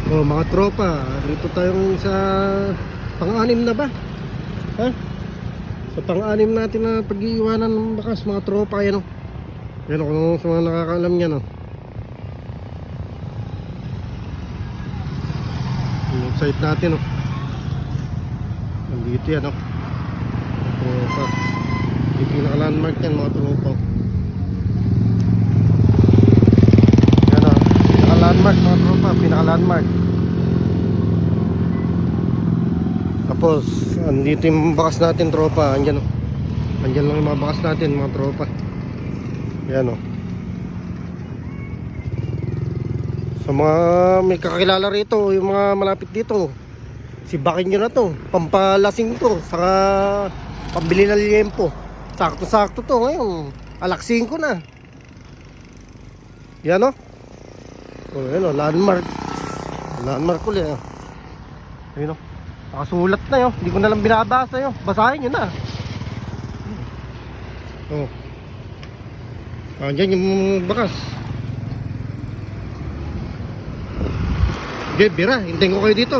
Oh, mga tropa, dito tayo sa pang-anim na ba? Ha? Sa pang-anim natin na pag-iiwanan ng bakas, mga tropa. Yan o. Yan o, kung sa mga nakakaalam yan o. Yung site natin o. Nandito yan o. Mga tropa. Yung pinaka-landmark yan, mga tropa. Yan o. Pinaka-landmark, mga tropa. Pinaka-landmark. Tapos, andito yung bakas natin, tropa. Andyan o. Andyan lang yung mga bakas natin, mga tropa. Yan o. Sa mga may kakilala rito, yung mga malapit dito, si bakin nyo na to. Pampalasing to. Saka pambili ng liempo. Sakto-sakto to ngayon. Alaksin ko na. Yan o. O yan o, landmark. Landmark ulit o. Ayun o. Nakasulat na yun. Hindi ko na lang binabasa yun. Basahin nyo na. Oh. Andyan yung bakas. Okay, bira. Hintayin ko kayo dito.